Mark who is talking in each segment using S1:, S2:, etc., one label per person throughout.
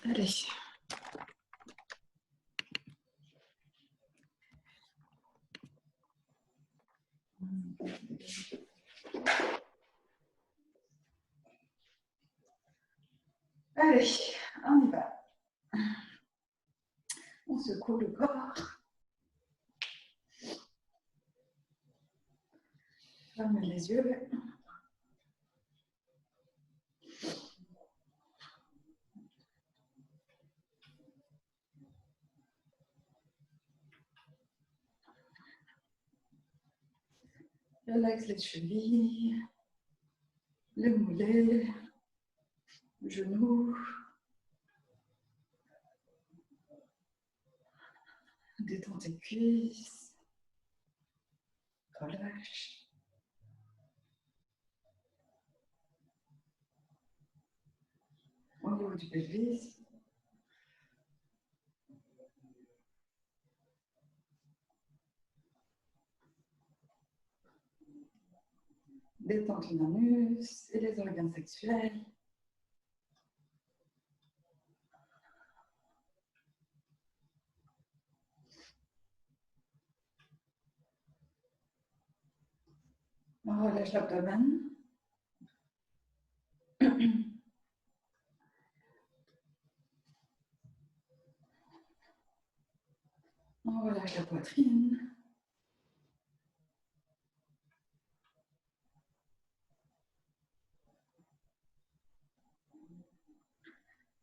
S1: Allez. Allez, on y va. On secoue le corps. Ferme les yeux. Relaxe les chevilles, les mollets, le genou. Détends tes cuisses. Relâche. Au niveau du pelvis. Détends ton anus et les organes sexuels. On relâche l'abdomen. On relâche la poitrine.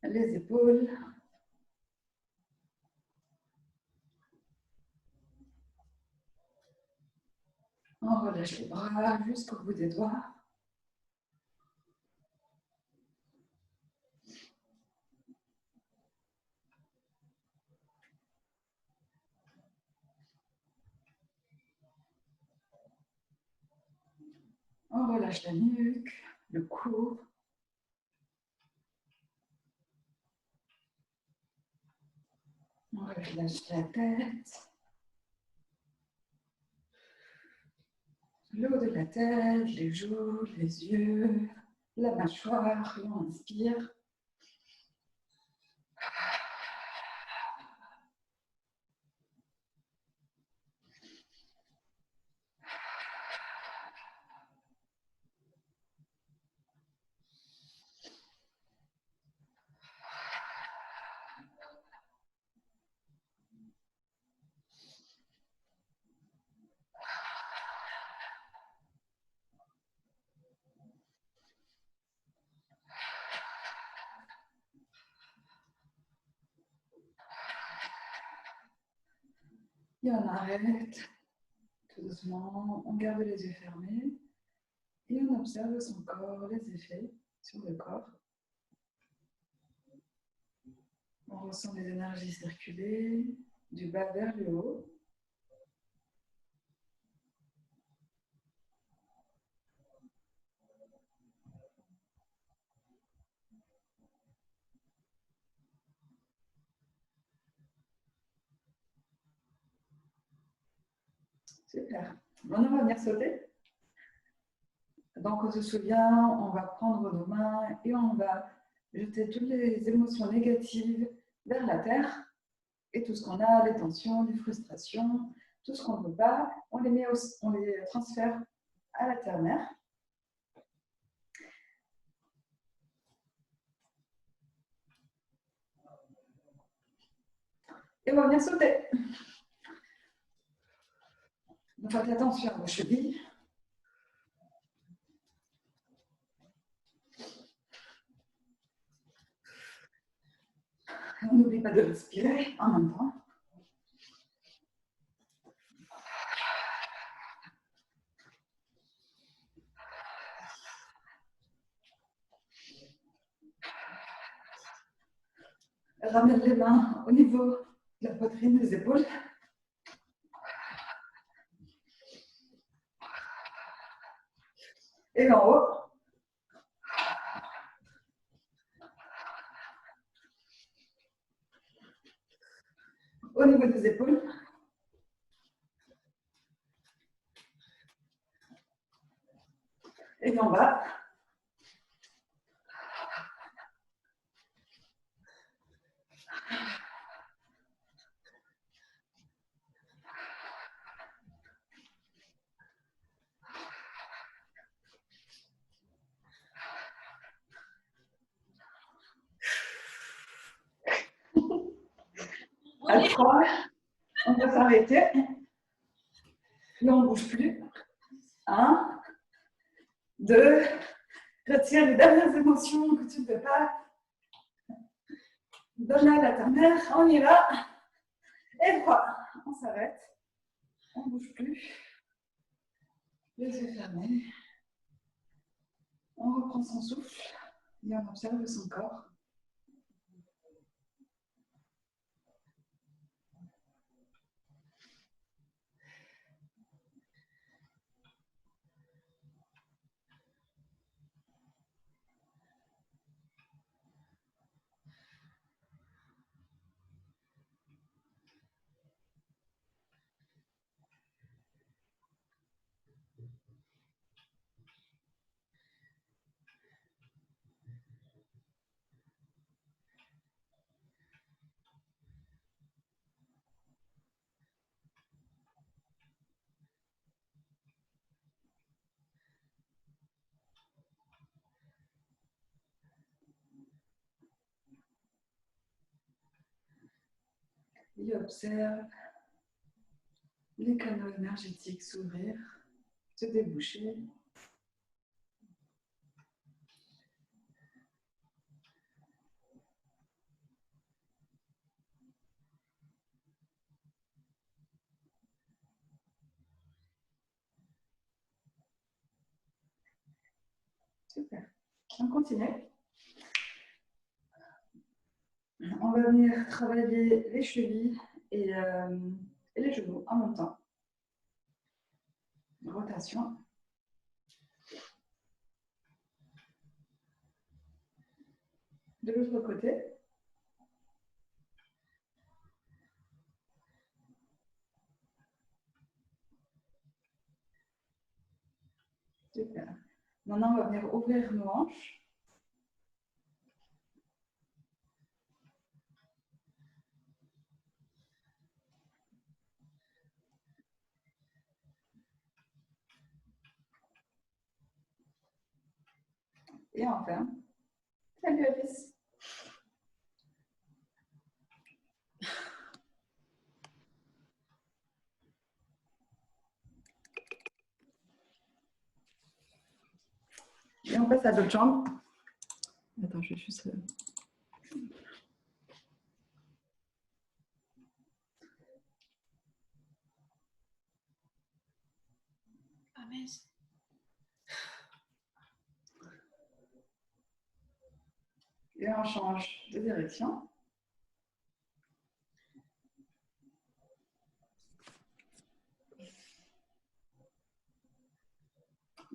S1: Les épaules. On relâche les bras jusqu'au bout des doigts. On relâche la nuque, le cou. On relâche la tête. Le haut de la tête, les joues, les yeux, la mâchoire. Et on inspire. Et on arrête tout doucement. On garde les yeux fermés. Et on observe son corps, les effets sur le corps. On ressent les énergies circuler du bas vers le haut. Super. Maintenant, on va venir sauter. Donc, on se souvient, on va prendre nos mains et on va jeter toutes les émotions négatives vers la terre. Et tout ce qu'on a, les tensions, les frustrations, tout ce qu'on ne veut pas, on les transfère à la terre-mère. Et on va venir sauter. Donc, faites attention à vos chevilles. On n'oublie pas de respirer en même temps. Ramène les mains au niveau de la poitrine, des épaules. Et en haut. Au niveau des épaules. Et en bas. À 3, on va s'arrêter. Puis on ne bouge plus. 1, 2, retire les dernières émotions que tu ne peux pas. Donne-la à ta mère, on y va. Et voilà, on s'arrête. On ne bouge plus. Les yeux fermés. On reprend son souffle et on observe son corps. Et observe les canaux énergétiques s'ouvrir, se déboucher. Super. On continue. On va venir travailler les chevilles et les genoux en même temps. Rotation. De l'autre côté. Super. Maintenant, on va venir ouvrir nos hanches. Et enfin, salut Alice. Et on passe à l'autre jambe. Attends, je vais juste...
S2: Ah mince.
S1: Et on change de direction.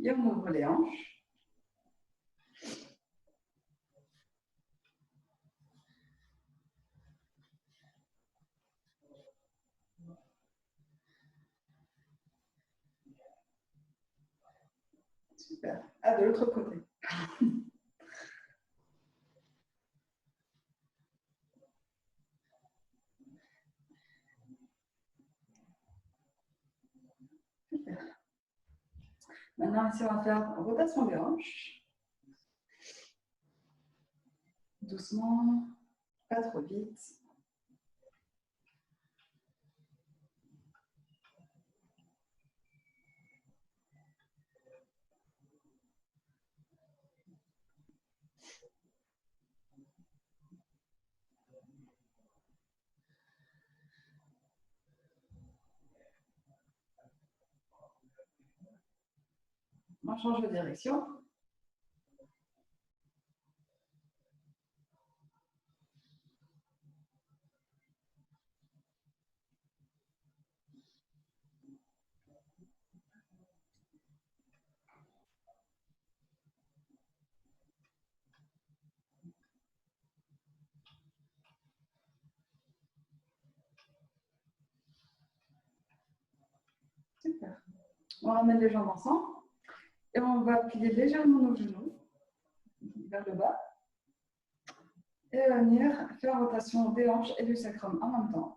S1: Et on ouvre les hanches. Super. Ah, de l'autre côté. Super. Maintenant, ici, on va faire rotation des hanches. Doucement, pas trop vite. On change de direction. Super. On ramène les jambes ensemble et on va plier légèrement nos genoux vers le bas. Et on va venir faire rotation des hanches et du sacrum en même temps.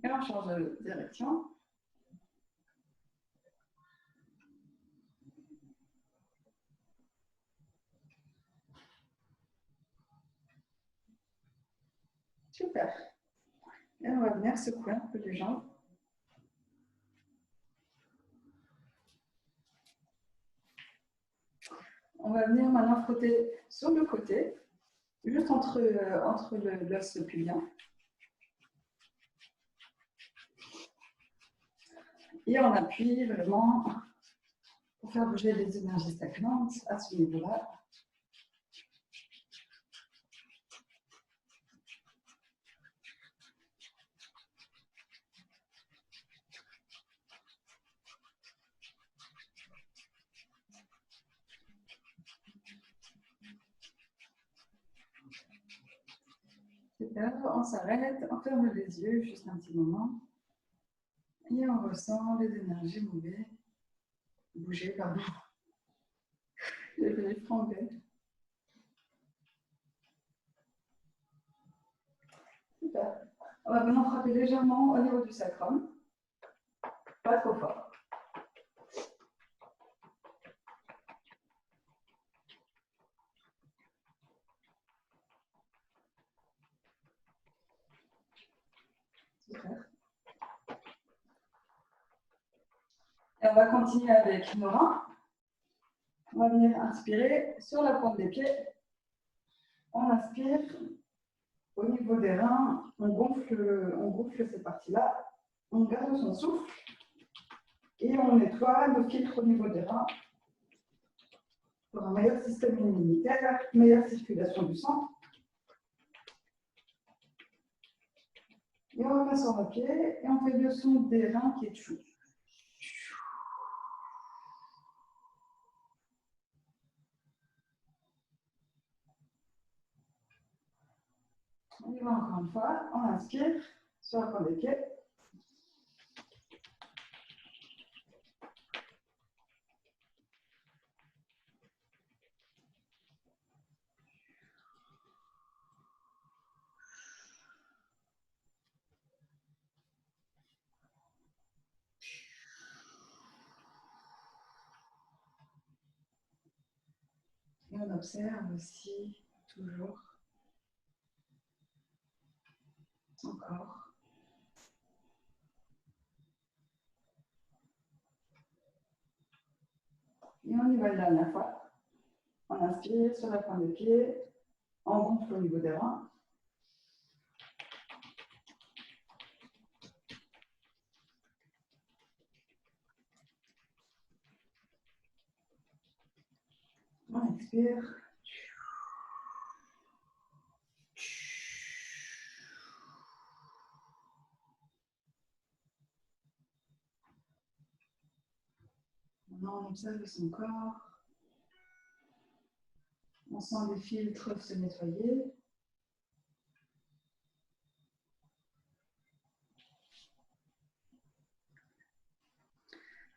S1: Et on change de direction. Super. Et on va venir secouer un peu les jambes. On va venir maintenant frotter sur le côté, juste entre l'os pubien. Et on appuie vraiment pour faire bouger les énergies stagnantes à ce niveau-là. Super, on s'arrête, on ferme les yeux juste un petit moment. Et on ressent les énergies bouger, pardon. Je vais franglais. Super. On va maintenant frapper légèrement au niveau du sacrum. Pas trop fort. Super. Et on va continuer avec nos reins. On va venir inspirer sur la pointe des pieds. On inspire au niveau des reins. On gonfle ces parties-là. On garde son souffle. Et on nettoie nos filtres au niveau des reins pour un meilleur système immunitaire, meilleure circulation du sang. Et on revient sur nos pieds et on fait le son des reins qui est chou. On y va encore une fois. On inspire sur la pointe des pieds. Et on observe aussi toujours son corps. Et on y va la dernière fois. On inspire sur la pointe des pieds. On gonfle au niveau des reins. On expire. Maintenant, on observe son corps. On sent les filtres se nettoyer.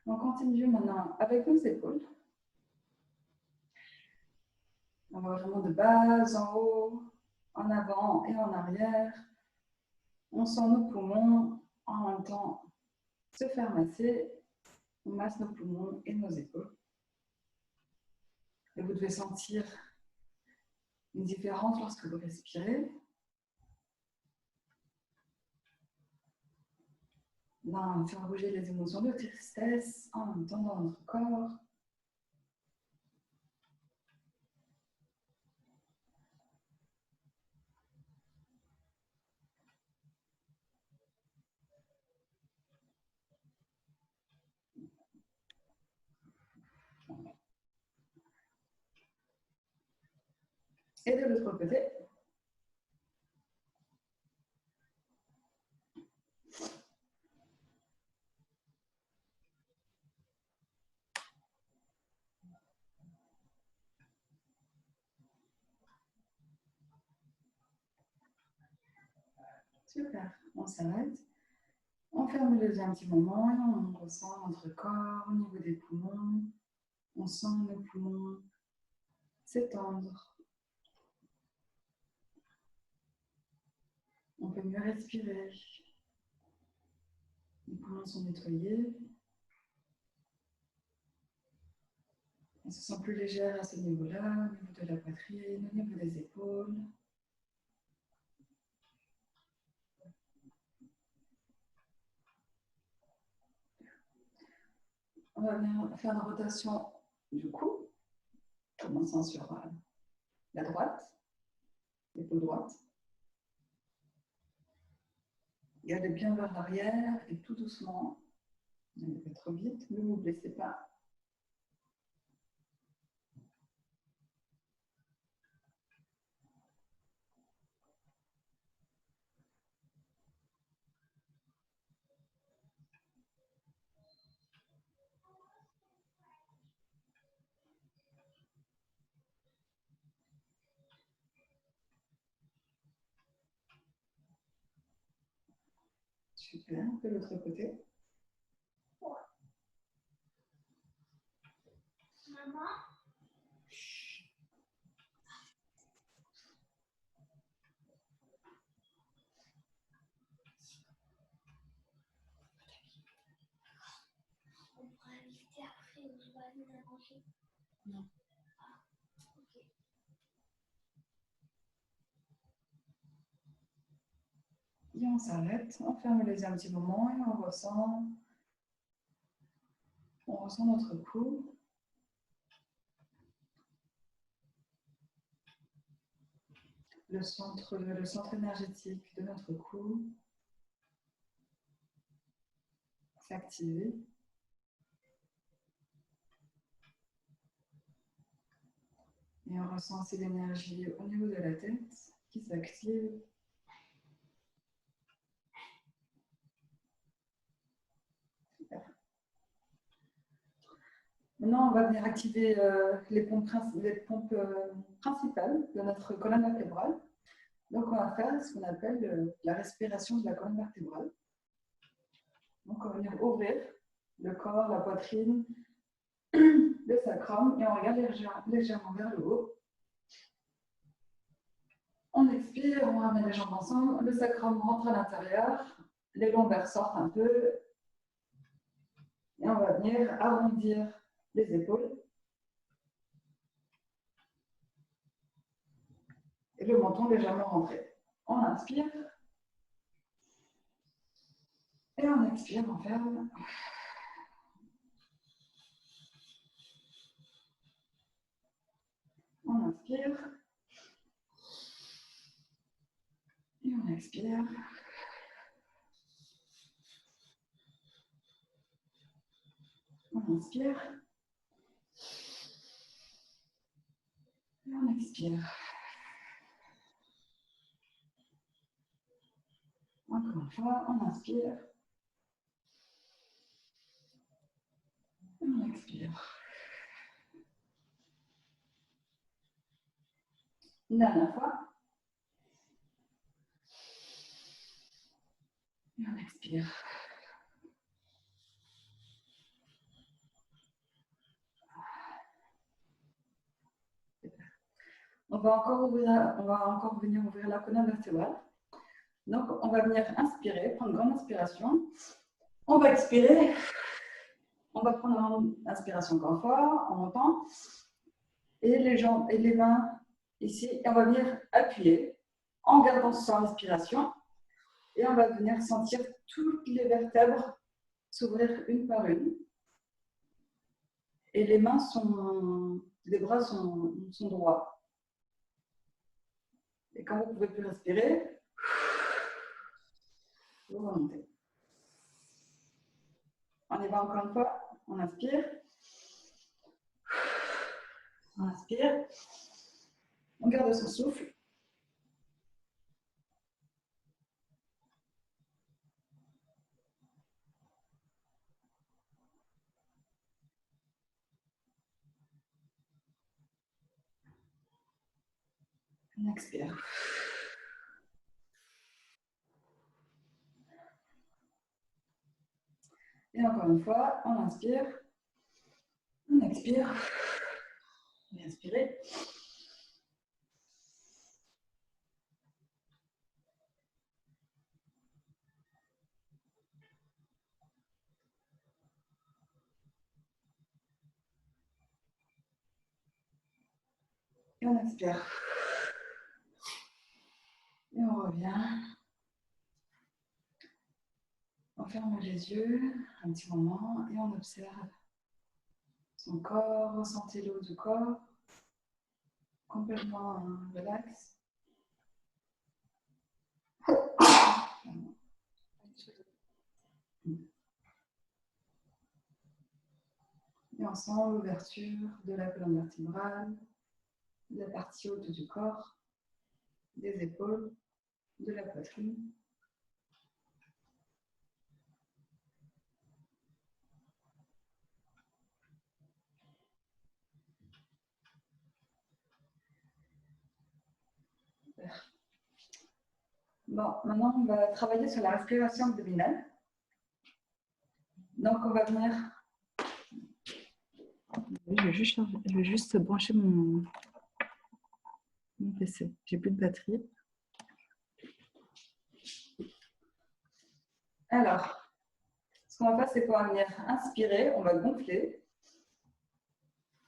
S1: On continue maintenant avec nos épaules. On va vraiment de bas en haut, en avant et en arrière. On sent nos poumons en même temps se faire masser. On masse nos poumons et nos épaules. Et vous devez sentir une différence lorsque vous respirez. On va faire bouger les émotions de tristesse en même temps dans notre corps. Et de l'autre côté. Super. On s'arrête. On ferme les yeux un petit moment et on ressent notre corps au niveau des poumons. On sent nos poumons s'étendre. On peut mieux respirer. Les poumons sont nettoyés. On se sent plus légère à ce niveau-là, au niveau de la poitrine, au niveau des épaules. On va venir faire une rotation du cou, commençant sur la droite, l'épaule droite. Gardez bien vers l'arrière et tout doucement. N'allez pas trop vite, ne vous blessez pas. Super, de l'autre côté.
S2: Maman, on pourra visiter après ou je vais aller la manger.
S1: Non.
S2: Ah, ok.
S1: Et on s'arrête, on ferme les yeux un petit moment et on ressent notre cou. Le centre énergétique de notre cou s'active. Et on ressent aussi l'énergie au niveau de la tête qui s'active. Super. Maintenant, on va venir activer les pompes principales de notre colonne vertébrale. Donc, on va faire ce qu'on appelle la respiration de la colonne vertébrale. Donc, on va venir ouvrir le corps, la poitrine, le sacrum et on regarde légèrement vers le haut. On expire, on ramène les jambes ensemble, le sacrum rentre à l'intérieur, les lombaires sortent un peu et on va venir arrondir les épaules et le menton légèrement rentré. On inspire et on expire, on ferme. On inspire et on expire. On inspire et on expire. Encore une fois, on inspire et on expire. Une dernière fois. Et on expire. On va encore venir ouvrir la colonne vertébrale. Donc, on va venir inspirer, prendre une grande inspiration. On va expirer. On va prendre une inspiration encore fort, en montant. Et les jambes et les mains ici. Et on va venir appuyer en gardant sa respiration. Et on va venir sentir toutes les vertèbres s'ouvrir une par une. Et les bras sont droits. Et quand vous ne pouvez plus respirer, vous remontez. On y va encore une fois. On inspire. On inspire. On garde son souffle. On expire. Et encore une fois, on inspire, on expire. Et inspirez. Et on expire. Et on revient. On ferme les yeux un petit moment et on observe son corps. Ressentez le haut du corps. Complètement relax. Et on sent l'ouverture de la colonne vertébrale, de la partie haute du corps, des épaules, de la poitrine. Bon, maintenant on va travailler sur la respiration abdominale. Donc on va venir. Je vais juste brancher mon PC. J'ai plus de batterie. Alors, ce qu'on va faire, c'est qu'on va venir inspirer, on va gonfler.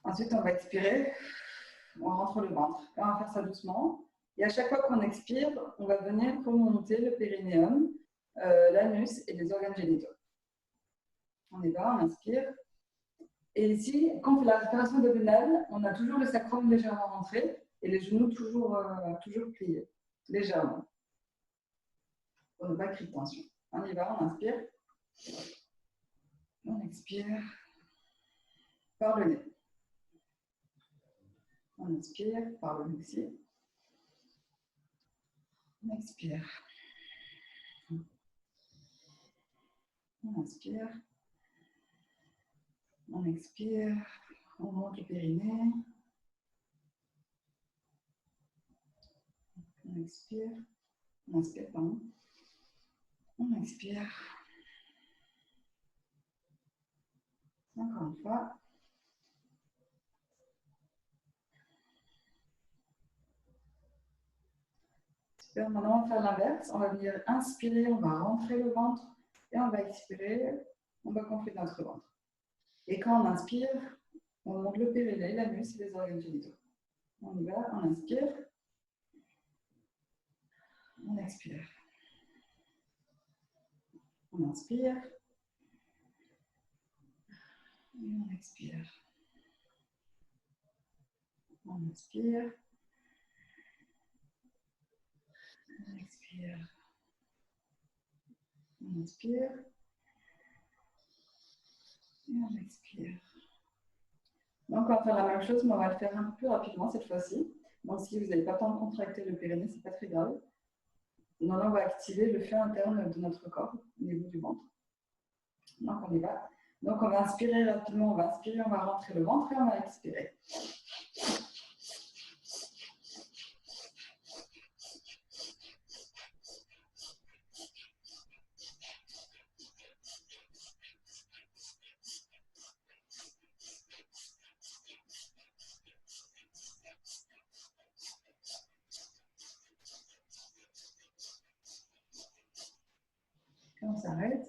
S1: Ensuite, on va expirer, on rentre le ventre. Et on va faire ça doucement. Et à chaque fois qu'on expire, on va venir remonter le périnéum, l'anus et les organes génitaux. On y va, on inspire. Et ici, quand on fait la respiration abdominale, on a toujours le sacrum légèrement rentré et les genoux toujours pliés, légèrement. Pour ne pas créer de tension. On y va, on inspire. On expire par le nez. On inspire par le nez aussi. On expire. On inspire. On expire. On monte le périnée. On expire. On inspire, pardon. On expire. Encore une fois. Super. Maintenant, on va faire l'inverse. On va venir inspirer, on va rentrer le ventre. Et on va expirer, on va gonfler notre ventre. Et quand on inspire, on monte le périnée, l'anus et les organes génitaux. On y va, on inspire. On expire. On inspire. Et on expire. On inspire. On expire. On inspire. Et on expire. Donc, on va faire la même chose, mais on va le faire un peu plus rapidement cette fois-ci. Donc, si vous n'avez pas le temps de contracter le périnée, ce n'est pas très grave. Maintenant, on va activer le feu interne de notre corps, au niveau du ventre. Donc, on y va. Donc, on va inspirer rapidement, on va inspirer, on va rentrer le ventre et on va expirer. Et on s'arrête.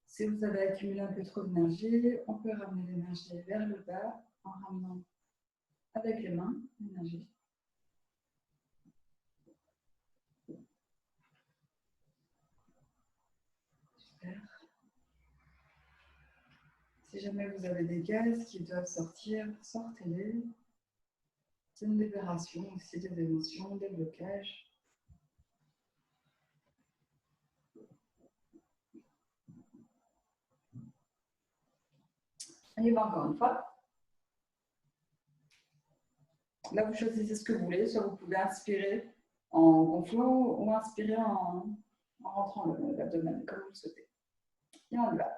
S1: Si vous avez accumulé un peu trop d'énergie, on peut ramener l'énergie vers le bas en ramenant avec les mains l'énergie. Super. Si jamais vous avez des gaz qui doivent sortir, sortez-les. C'est une libération aussi des émotions, des blocages. On y va encore une fois. Là, vous choisissez ce que vous voulez. Soit vous pouvez inspirer en gonflant ou inspirer en rentrant l'abdomen, comme vous le souhaitez. Et on y va.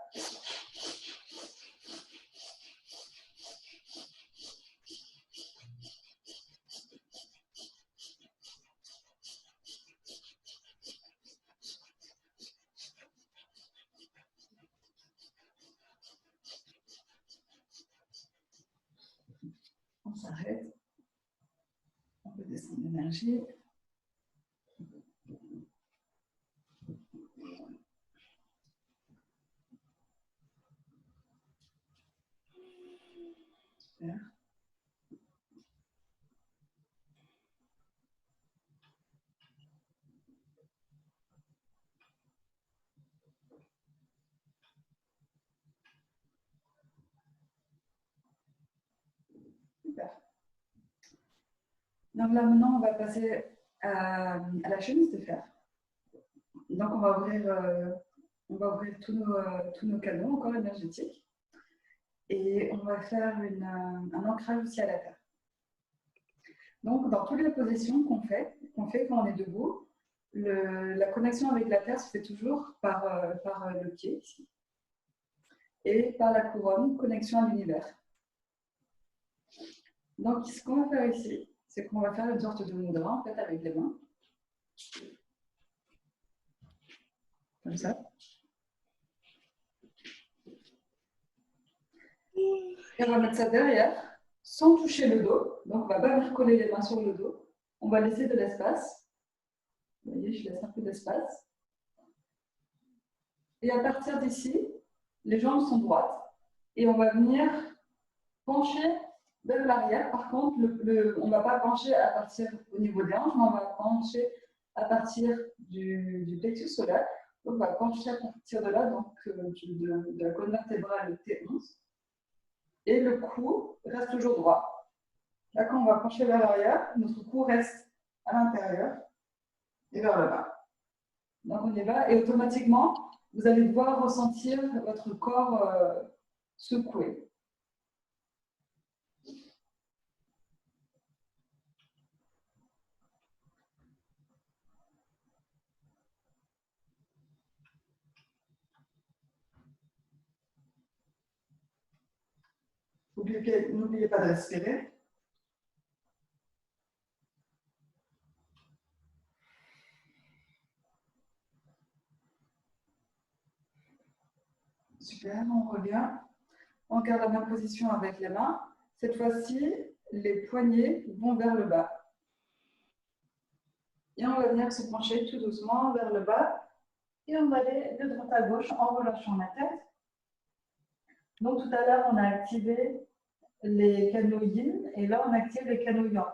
S1: On s'arrête. On peut descendre l'énergie. Super. Super. Donc là, maintenant, on va passer à la chemise de fer. Donc, on va ouvrir tous nos canaux encore énergétiques et on va faire un ancrage aussi à la terre. Donc, dans toutes les positions qu'on fait quand on est debout, la connexion avec la terre se fait toujours par le pied ici et par la couronne, connexion à l'univers. Donc, ce qu'on va faire ici, c'est qu'on va faire une sorte de mudra en fait avec les mains. Comme ça. Et on va mettre ça derrière, sans toucher le dos. Donc, on ne va pas venir coller les mains sur le dos. On va laisser de l'espace. Vous voyez, je laisse un peu d'espace. Et à partir d'ici, les jambes sont droites. Et on va venir pencher vers l'arrière. Par contre, on ne va pas pencher à partir au niveau des hanches, mais on va pencher à partir du plexus solaire. Donc, on va pencher à partir de là, donc de la colonne vertébrale T11. Et le cou reste toujours droit. Là, quand on va pencher vers l'arrière, notre cou reste à l'intérieur et vers le bas. Donc, on y va. Et automatiquement, vous allez devoir ressentir votre corps secoué. N'oubliez pas de respirer. Super, on revient. On garde la même position avec les mains. Cette fois-ci, les poignets vont vers le bas. Et on va venir se pencher tout doucement vers le bas. Et on va aller de droite à gauche en relâchant la tête. Donc tout à l'heure, on a activé les canaux yin et là, on active les canaux yang.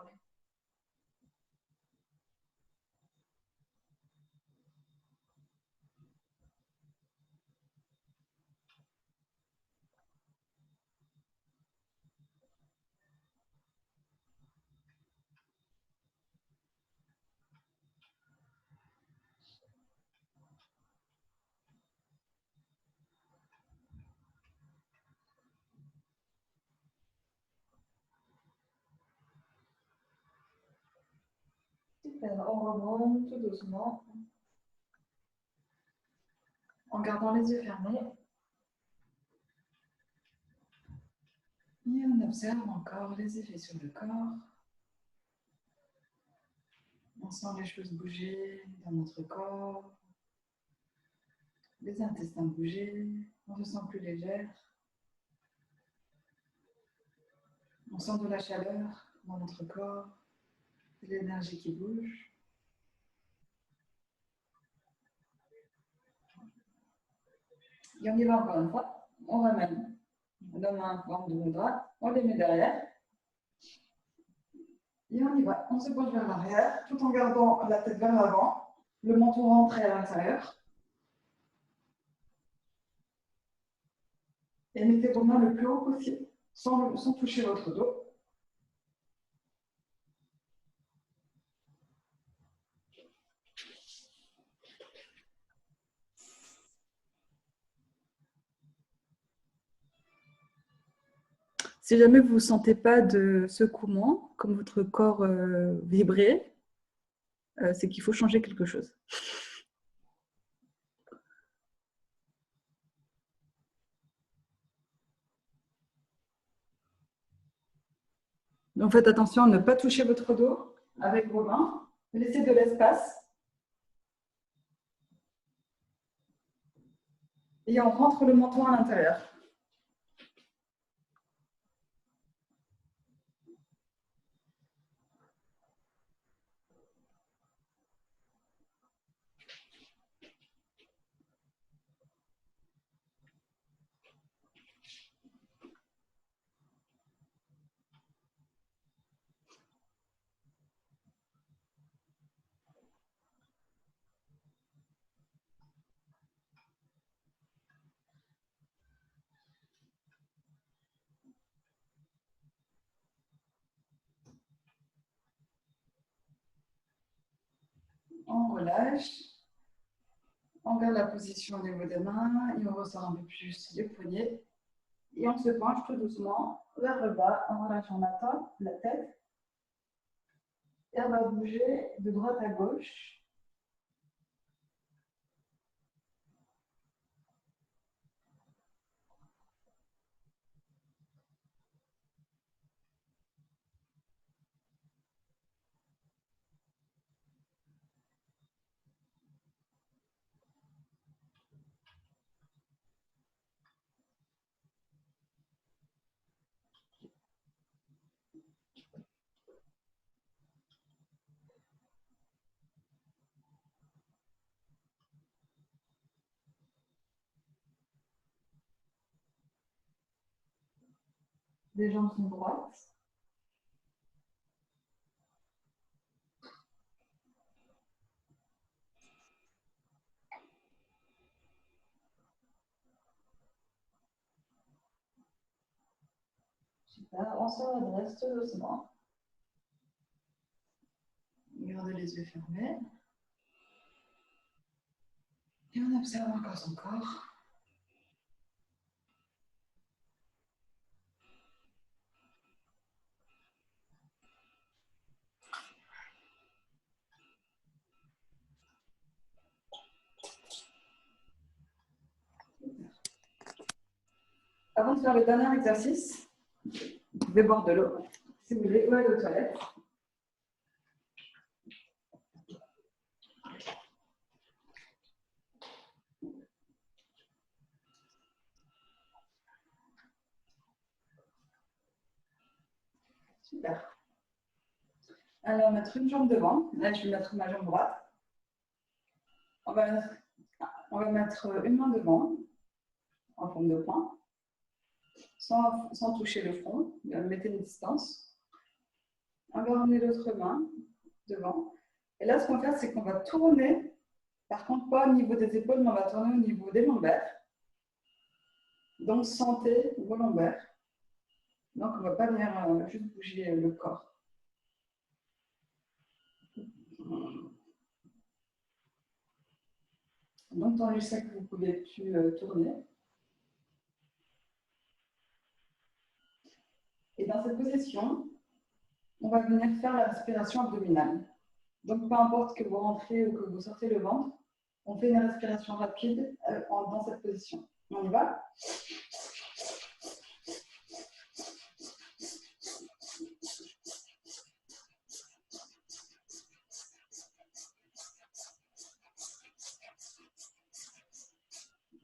S1: Super, on remonte tout doucement en gardant les yeux fermés. Et on observe encore les effets sur le corps. On sent les choses bouger dans notre corps, les intestins bouger, on se sent plus légère. On sent de la chaleur dans notre corps, de l'énergie qui bouge. Et on y va encore une fois. On ramène nos mains en forme de mudra, on les met derrière. Et on y va. On se penche vers l'arrière tout en gardant la tête vers l'avant, le menton rentré à l'intérieur. Et mettez vos mains le plus haut possible, sans toucher votre dos. Si jamais vous ne sentez pas de secouement, comme votre corps vibrer, c'est qu'il faut changer quelque chose. Donc faites attention à ne pas toucher votre dos avec vos mains. Laissez de l'espace. Et on rentre le menton à l'intérieur. On relâche. On garde la position au niveau des mains et on ressort un peu plus les poignets. Et on se penche tout doucement vers le bas en relâchant la tête. Et on va bouger de droite à gauche. Les jambes sont droites. Super, on se redresse tout doucement. Gardez les yeux fermés. Et on observe encore son corps. Avant de faire le dernier exercice, vous pouvez boire de l'eau, si vous voulez, ou aller aux toilettes. Super. Alors, mettre une jambe devant. Là, je vais mettre ma jambe droite. On va mettre une main devant, en forme de poing, sans toucher le front. Mettez une distance. On va emmener l'autre main devant. Et là, ce qu'on va faire, c'est qu'on va tourner. Par contre, pas au niveau des épaules, mais on va tourner au niveau des lombaires. Donc, sentez vos lombaires. Donc, on ne va pas venir juste bouger le corps. Donc, tant jusqu'à que vous ne pouvez plus tourner. Et dans cette position, on va venir faire la respiration abdominale. Donc, peu importe que vous rentrez ou que vous sortez le ventre, on fait une respiration rapide dans cette position. On y va?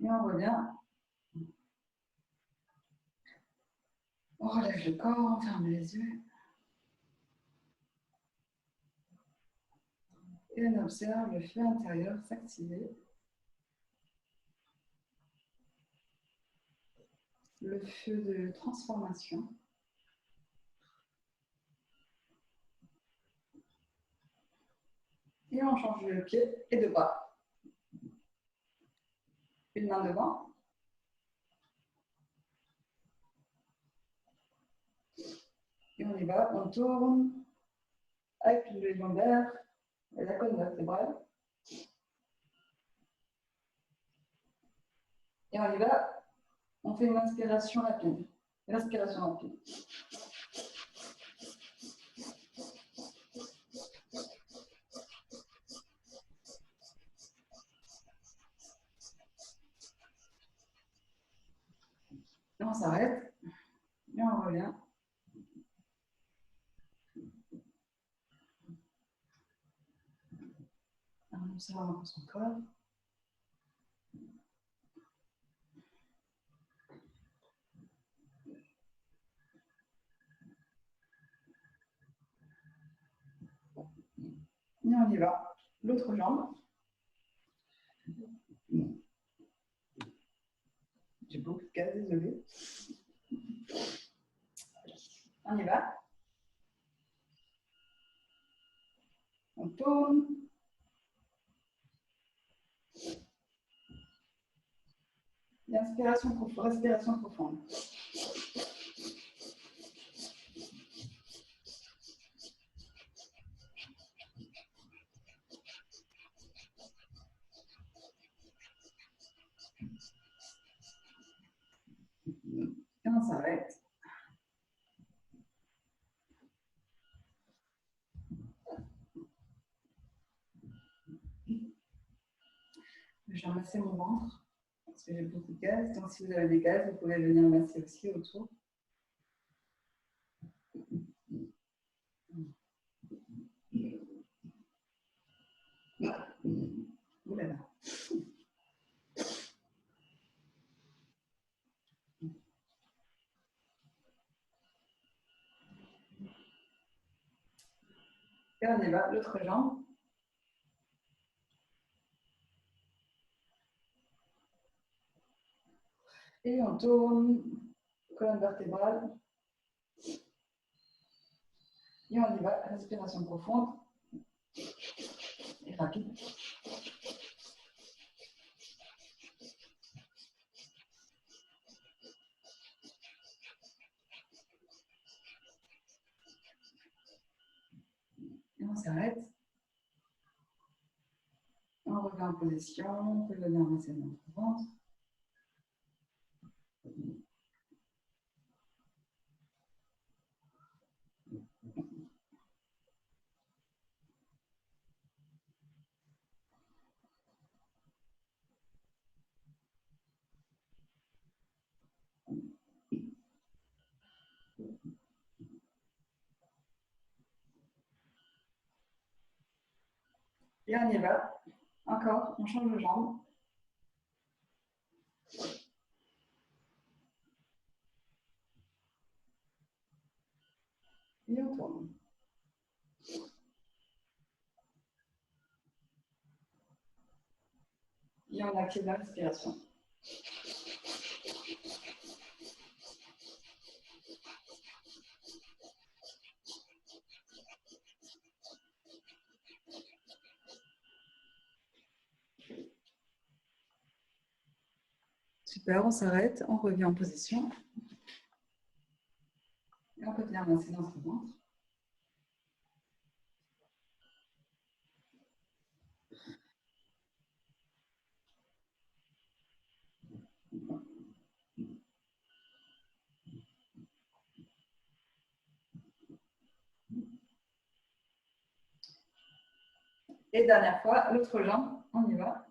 S1: Et on revient. On relève le corps, on ferme les yeux. Et on observe le feu intérieur s'activer. Le feu de transformation. Et on change de pied et de bras. Une main devant. Et on y va, on tourne avec le lombaire et la colonne vertébrale. Et on y va, on fait une inspiration rapide. Respiration rapide. Et on s'arrête. Et on revient. On observe encore son corps. Et on y va. L'autre jambe. J'ai beaucoup de cas, désolé. On y va. On tourne. Inspiration profonde, respiration profonde. on s'arrête. Je vais masser mon ventre parce que j'ai beaucoup de gaz. Donc, si vous avez des gaz, vous pouvez venir masser aussi autour. Ouh là là. Et on y va, l'autre jambe. Et on tourne, colonne vertébrale. Et on y va, respiration profonde et rapide. Et on s'arrête. On revient en position, on peut venir masser notre ventre. Et on y va. Encore, on change de jambe. Et on tourne. Et on active la respiration. Super, on s'arrête, on revient en position. Et on peut venir masser notre ventre. Et dernière fois, l'autre jambe, on y va.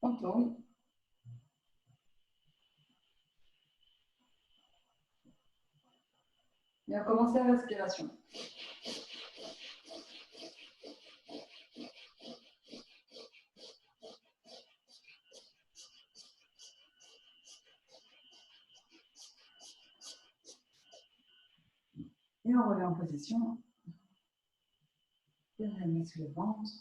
S1: On tourne. Et on commence la respiration. Et on revient en position. Et on remet sur le ventre.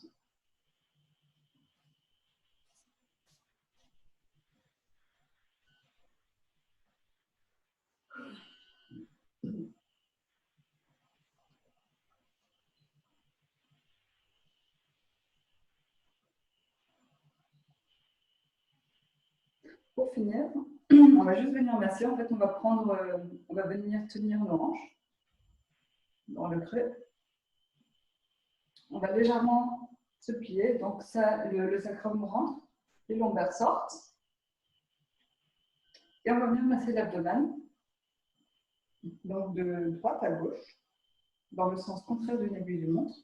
S1: Pour finir, on va juste venir masser. En fait, on va venir tenir nos hanches dans le creux. On va légèrement se plier. Donc, ça, le sacrum rentre, les lombaires sortent. Et on va venir masser l'abdomen. Donc, de droite à gauche, dans le sens contraire d'une aiguille de montre.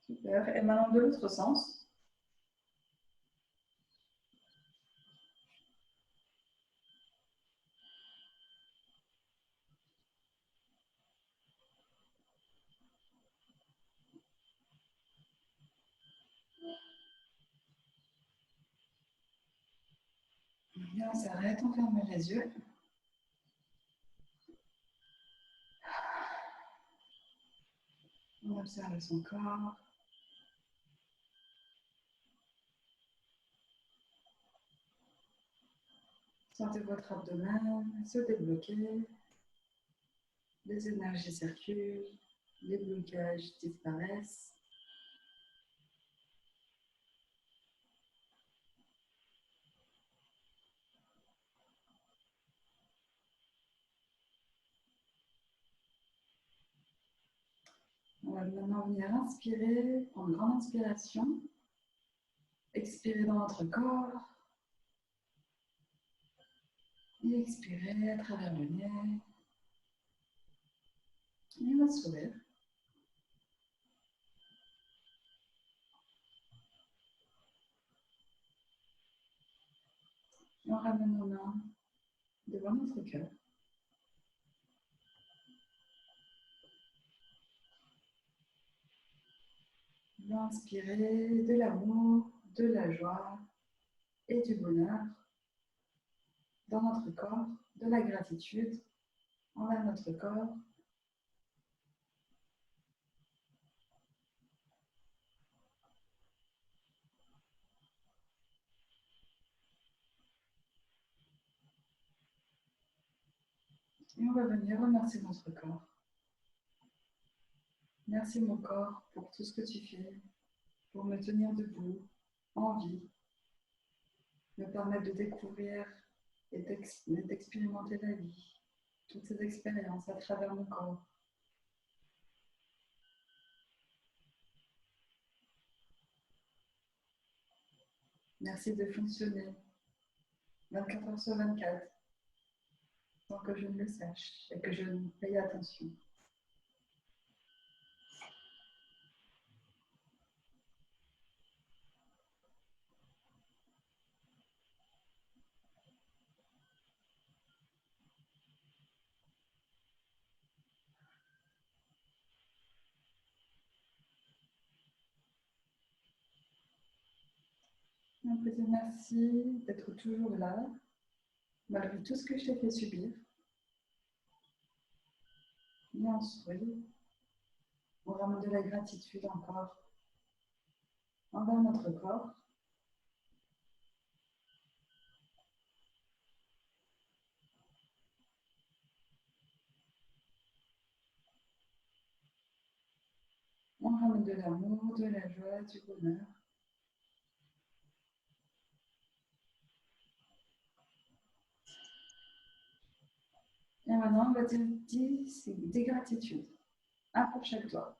S1: Super. Et maintenant, de l'autre sens. Et on s'arrête, on ferme les yeux. On observe son corps. Sentez votre abdomen se débloquer, les énergies circulent, les blocages disparaissent. On va maintenant venir inspirer, prendre une grande inspiration, expirer dans notre corps et expirer à travers le nez. Et on va sourire. Et on ramène nos mains devant notre cœur. On va inspirer de l'amour, de la joie et du bonheur dans notre corps, de la gratitude envers notre corps. Et on va venir remercier notre corps. Merci mon corps pour tout ce que tu fais, pour me tenir debout, en vie, me permettre de découvrir et d'expérimenter la vie, toutes ces expériences à travers mon corps. Merci de fonctionner 24 heures sur 24 sans que je ne le sache et que je ne paye attention. On peut dire merci d'être toujours là, malgré tout ce que je t'ai fait subir. Et on sourit, on ramène de la gratitude encore envers notre corps. On ramène de l'amour, de la joie, du bonheur. Et maintenant, on va dire 10 des gratitudes. Un pour chaque doigt.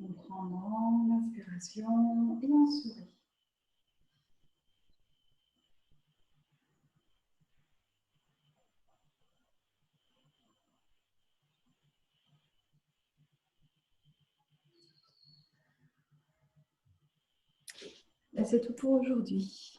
S1: On prend l'inspiration et on sourit. Et c'est tout pour aujourd'hui.